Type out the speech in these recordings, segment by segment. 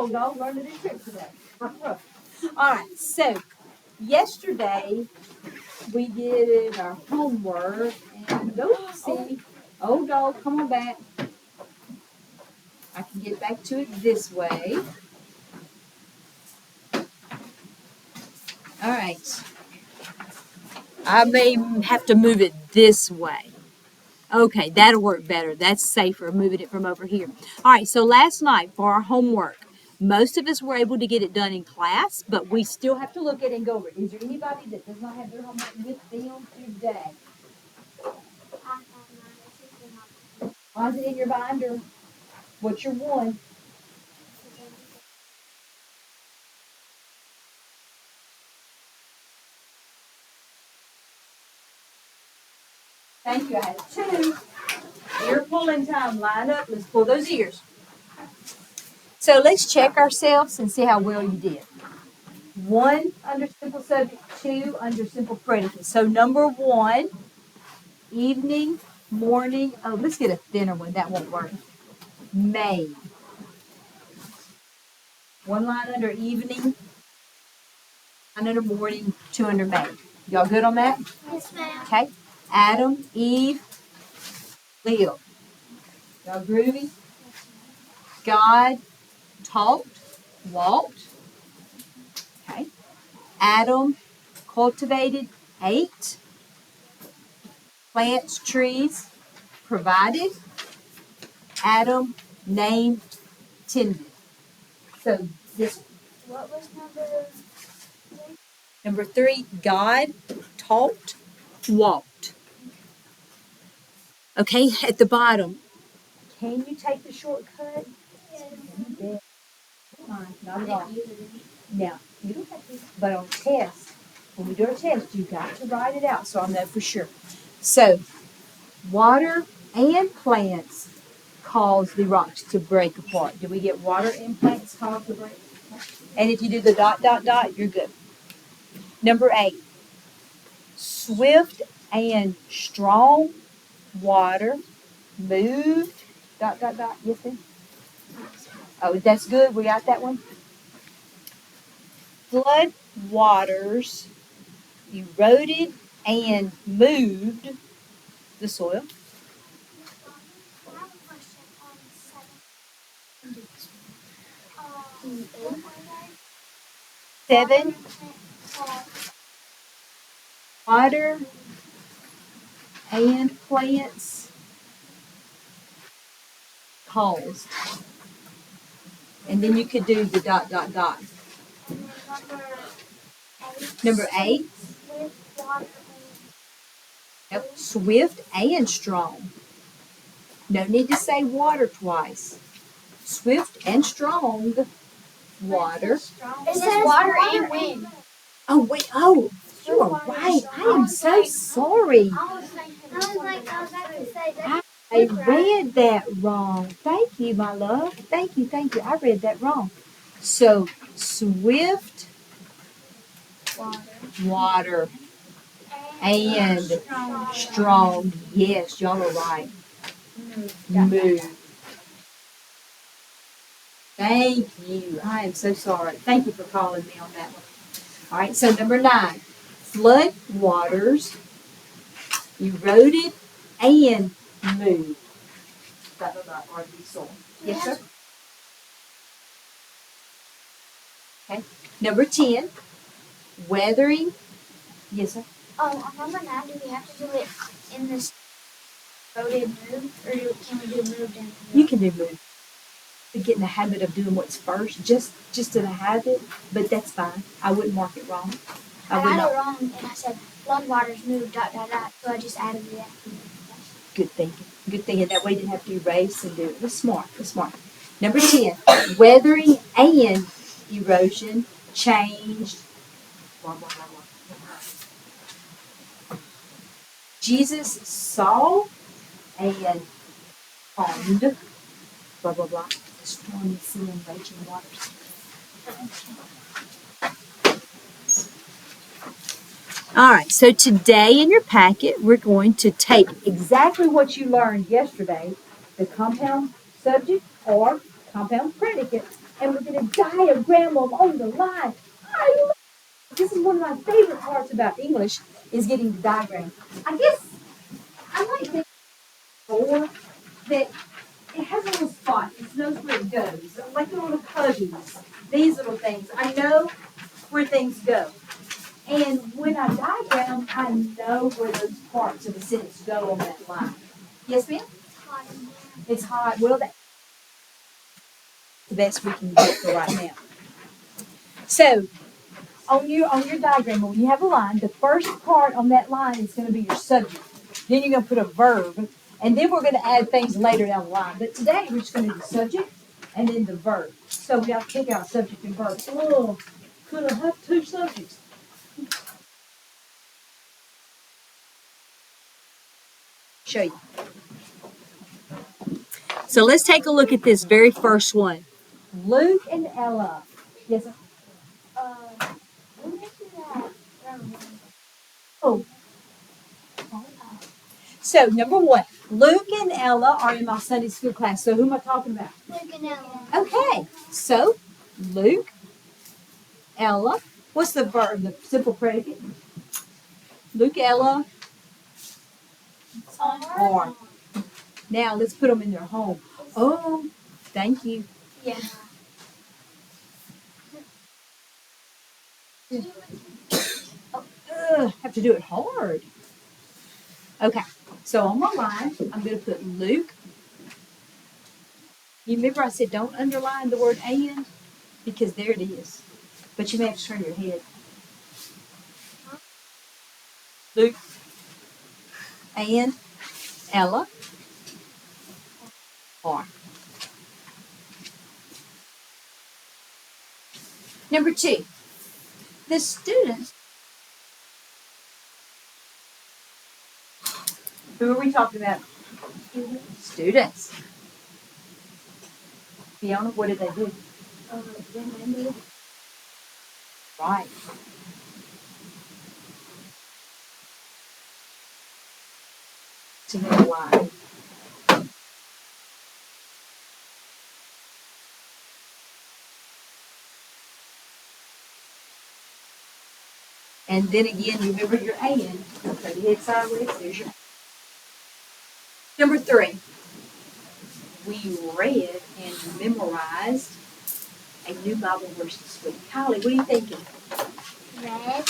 old dog learned a new trick today. All right, so yesterday we did our homework and go see. Old dog, come on back. I can get back to it this way. All right. I may have to move it this way. Okay, that'll work better. That's safer, moving it from over here. All right, so last night for our homework, most of us were able to get it done in class, but we still have to look at it and go over it. Is there anybody that does not have their homework with them today? Is it in your binder? What's your one? Thank you. I have two. Ear pulling time. Line up. Let's pull those ears. So let's check ourselves and see how well you did. 1 under simple subject, 2 under simple predicate. So number 1, evening, morning. Oh, let's get a thinner one. That won't work. Made. 1 line under evening, 1 under morning, 2 under made. Y'all good on that? Yes, ma'am. Okay. Adam, Eve, live. Y'all groovy? God talked, walked. Okay. Adam cultivated, ate. Plants, trees, provided. Adam named, tended. So this. What was number 3? Number 3, God talked, walked. Okay, at the bottom, can you take the shortcut? Yeah. Fine, not at all. Now, you don't have to, but on test, when we do our test, you got to write it out so I'll know for sure. So, water and plants cause the rocks to break apart. Do we get water and plants cause the break apart? And if you do the ... you're good. Number 8, swift and strong water moved ... Yes, ma'am. Oh, that's good. We got that one. Flood waters eroded and moved the soil. I have a question on 7. 7, water and plants caused. And then you could do the ... Number 8. With water Yep. Swift and strong. No need to say water twice. Swift and strong water. It says water and wind. Oh, wait. Oh, you are right. I am so sorry. I was about to say that. I read that wrong. Thank you, my love. Thank you. I read that wrong. So, swift water and strong. Yes, y'all are right. Move. Thank you. I am so sorry. Thank you for calling me on that one. All right, so number 9. Flood waters eroded and moved. RV soil. Yes, sir. Okay. Number 10. Weathering. Yes, sir. On number 9, do we have to do it in this eroded moved, or can we do moved and You can do moved. We get in the habit of doing what's first, just in a habit, but that's fine. I wouldn't mark it wrong. I had it wrong, and I said flood waters moved ... So I just added it. Good thinking. That way you didn't have to erase and do it. That's smart. Number 10, weathering and erosion changed. Blah, blah, blah, blah. Jesus saw and calmed. Blah, blah, blah. Stormy sea and raging waters. All right, so today in your packet, we're going to take exactly what you learned yesterday, the compound subject or compound predicate, and we're going to diagram them on the line. This is one of my favorite parts about English is getting the diagram. I guess I like this more that it has a little spot. It knows where it goes. Like the little cubbies. These little things. I know where things go. And when I diagram, I know where those parts of the sentence go on that line. Yes, ma'am? It's hot. Well, that's the best we can get for right now. So, on your diagram, when you have a line, the first part on that line is going to be your subject. Then you're going to put a verb, and then we're going to add things later down the line. But today we're just going to do the subject and then the verb. So we have to pick out subject and verb. Oh, could I have two subjects? Show you. So let's take a look at this very first one. Luke and Ella. Yes, sir. Let me do that. Oh. So, number one, Luke and Ella are in my Sunday school class. So, who am I talking about? Luke and Ella. Okay. So, Luke, Ella. What's the verb, the simple predicate? Luke, Ella, are. Now, let's put them in their home. Oh, thank you. Yeah. Have to do it hard. Okay. So, on my line, I'm going to put Luke. You remember I said don't underline the word and? Because there it is. But you may have to turn your head. Luke and Ella are. Number two, the students. Who are we talking about? Students. Fiona, what did they do? Right. To know why. And then again, remember your and. Put your head sideways. There's your. Number three, we read and memorized a new Bible verse this week. Kylie, what are you thinking? Red.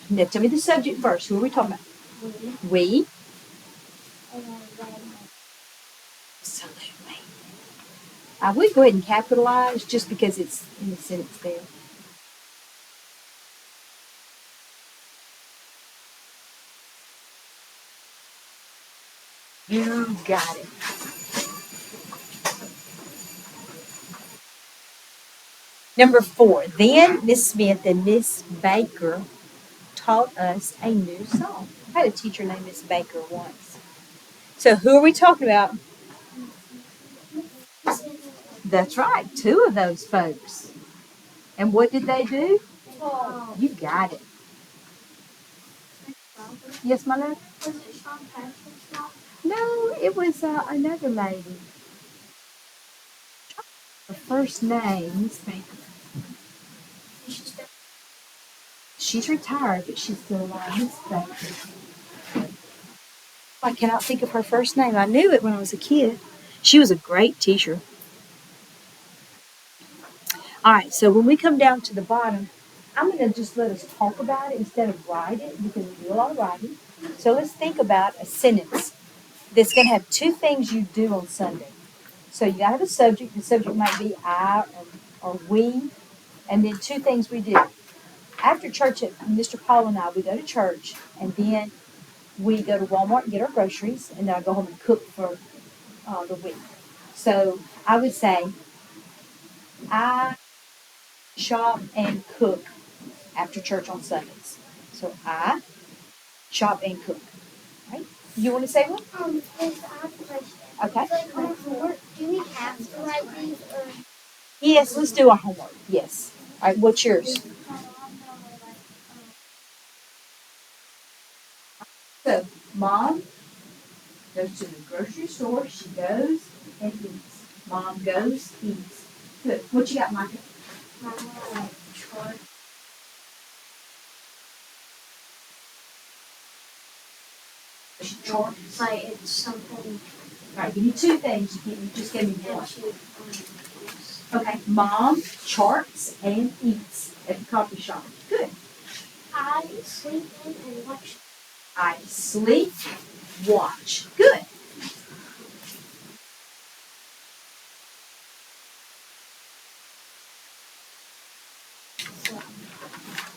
Now tell me the subject first. Who are we talking about? We. And then red. Absolutely. I would go ahead and capitalize just because it's in the sentence there. You got it. Number four, then Miss Smith and Miss Baker taught us a new song. I had a teacher named Miss Baker once. So who are we talking about? That's right, two of those folks. And what did they do? You got it. Yes, my love? Was it Sean Patrick's mom? No, it was another lady. Her first name, Miss Baker. She's retired, but she's still alive. Miss Baker. I cannot think of her first name. I knew it when I was a kid. She was a great teacher. All right, so when we come down to the bottom, I'm going to just let us talk about it instead of write it because we do a lot of writing. So let's think about a sentence that's going to have two things you do on Sunday. So you got to have a subject. The subject might be I or we, and then two things we do. After church, Mr. Paul and I, we go to church, and then we go to Walmart and get our groceries, and then I go home and cook for the week. So I would say I shop and cook after church on Sundays. So I shop and cook. Right? You want to say one? Yes, I have a question. Okay. Like our homework, do we have to write these or? Yes, let's do our homework. Yes. All right, what's yours? So, Mom goes to the grocery store. She goes and eats. Mom goes, eats. Good. What you got, Micah? Chart. Charts. Like it's something. All right, give me two things. You just gave me one. And she. Okay. Mom charts and eats at the coffee shop. Good. I sleep in and watch. I sleep, watch. Good.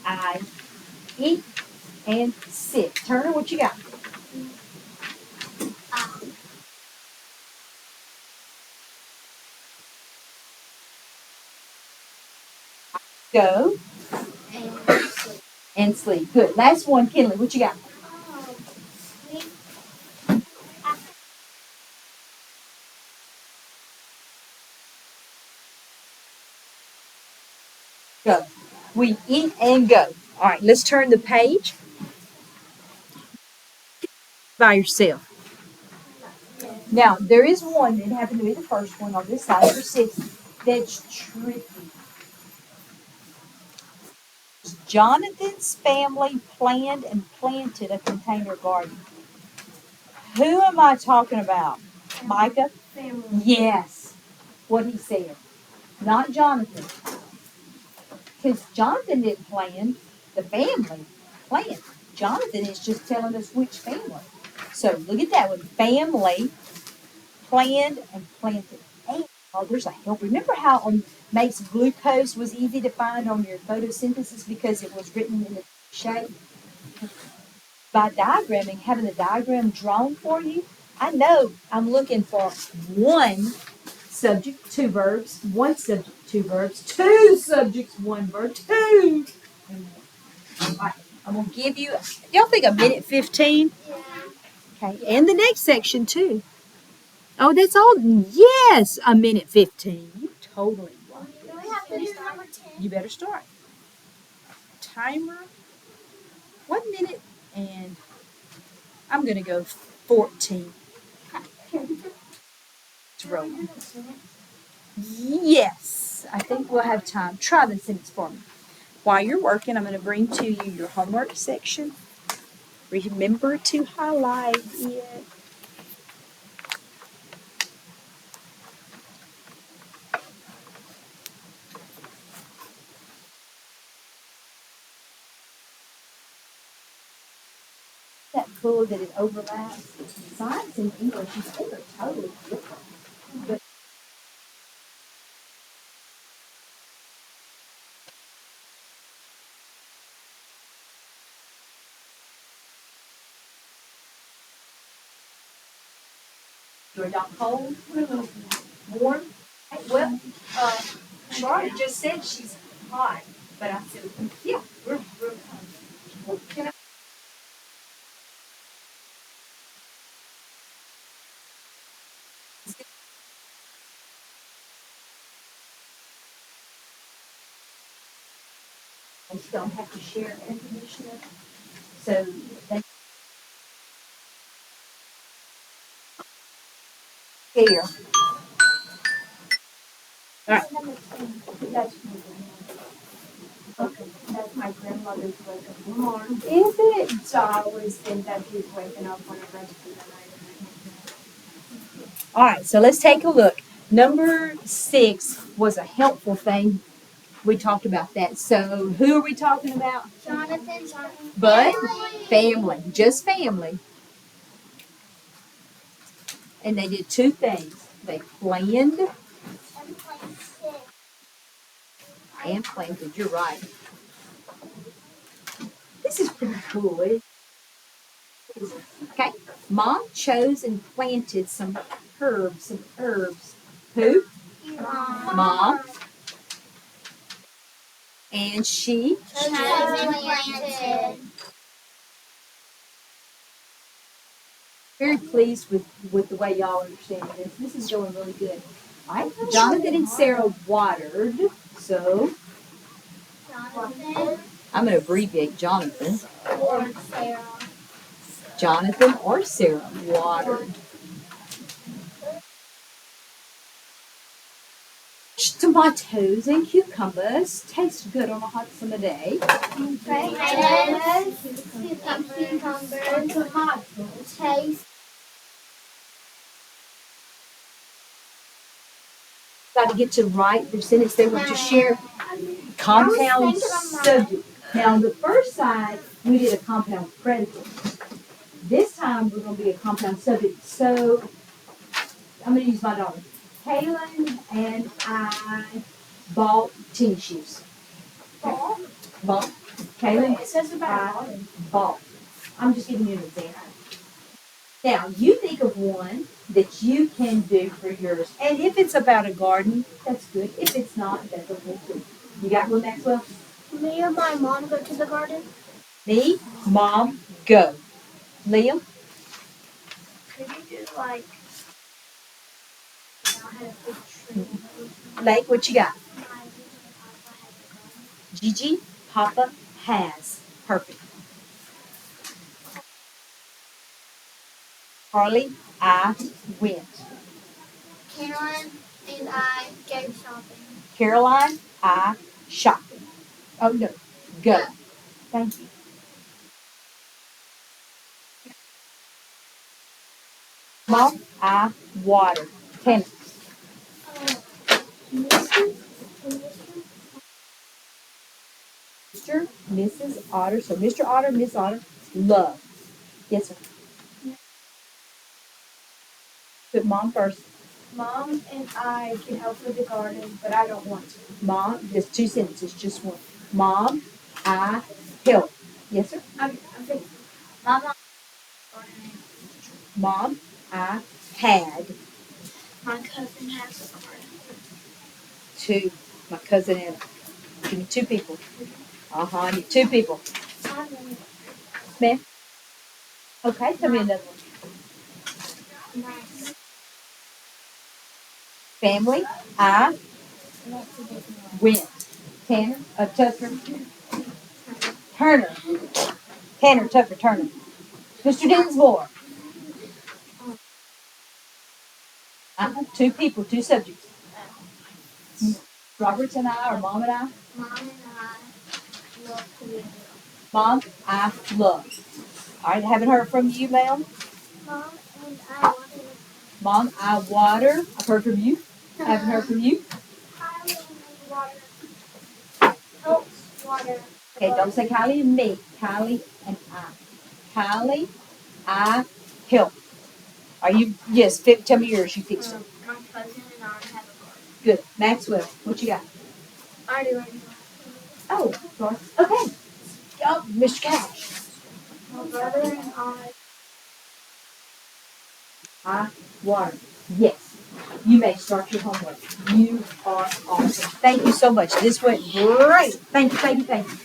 I eat and sit. Turner, what you got? Um, Go and sleep. and sleep. Good. Last one, Kinley, what you got? Sleep. Go. We eat and go. All right, let's turn the page by yourself. Now, there is one that happened to be the first one on this side, number 6, that's tricky. Jonathan's family planned and planted a container garden. Who am I talking about? Micah? Family. Yes. What he said. Not Jonathan. Because Jonathan didn't plan, the family planned. Jonathan is just telling us which family. So look at that one. Family planned and planted. And, oh, there's a help. Remember how on makes glucose was easy to find on your photosynthesis because it was written in the shape? By diagramming, having the diagram drawn for you, I know I'm looking for one subject, two verbs, one subject, two verbs, two subjects, one verb, two. All right, I'm going to give you, y'all think a minute 15? Yeah. Okay, and the next section too. Oh, that's all. Yes, a minute 15. You totally right. Do we have to do number 10? You better start. Timer, 1 minute, and I'm going to go 14. It's rolling. Yes, I think we'll have time. Try the sentence for me. While you're working, I'm going to bring to you your homework section. Remember to highlight it. That cool that it overlaps. Science and English, you think are totally different. But you're not cold, warm. Well, Charlotte just said she's hot, but I said, yeah, we're can I don't have to share air conditioner. So they here. All right. That's okay. That's my grandmother's wake-up alarm. Is it? So I always think that he's waking up whenever I spend the night. All right, so let's take a look. Number 6 was a helpful thing. We talked about that. So who are we talking about? Jonathan's But family, just family. And they did two things. They planned and planted. You're right. This is pretty cool. Okay. Mom chose and planted some herbs, Who? Mom. And she planted. very pleased with the way y'all understand this. This is going really good. All right. Jonathan and Sarah watered. So Jonathan I'm going to abbreviate Jonathan. or Sarah. Jonathan or Sarah watered. Tomatoes and cucumbers taste good on a hot summer day. Potatoes, cucumbers, and tomatoes taste. Got to get to write their sentence. They were to share compound subject. Now, on the first side, we did a compound predicate. This time, we're going to be a compound subject. So, I'm going to use my daughter. Kaylin and I bought tennis shoes. Bought. Kaylin, It says about I bought. I'm just giving you an example. Now, you think of one that you can do for yours. And if it's about a garden, that's good. If it's not, that's okay too. You got one, Maxwell? Me and my mom go to the garden. Me, Mom, go. Liam? Could you do like? I had a big tree. Lake, what you got? My Papa had the garden. Gigi, Papa has. Perfect. Harley, I went. Caroline and I go shopping. Caroline, I shopping. Oh, no. Go. Thank you. Mom, I water. Tanner. Mr., Mrs. Otter. So Mr. Otter, Miss Otter, love. Yes, sir. Put Mom first. Mom and I can help with the garden, but I don't want to. Mom, just two sentences, just one. Mom, I help. Yes, sir. I'm thinking. Mom, Mom, I had my cousin has a garden. two. My cousin Anna. Give me two people. I need two people. Ma'am? Okay, tell me another one. Nice. Family, I went. Tanner, Tucker, Turner. Tanner, Tucker, Turner. Mr. Dinsmore. Two people, two subjects. Roberts and I, or Mom and I? Mom and I love to. Mom, I love. All right, haven't heard from you, ma'am. Mom and I water. Mom, I water. I've heard from you. I haven't heard from you. Kylie water. Helps water. Okay, don't say Kylie and me. Kylie and I. Kylie, I help. Are you? Yes. Tell me yours. You fixed it. My cousin and I have a garden. Good. Maxwell, what you got? I do already. Oh, sorry. Okay. Oh, Mr. Cash. My brother and I water. Yes. You may start your homework. You are awesome. Thank you so much. This went great. Thank you, thank you, thank you.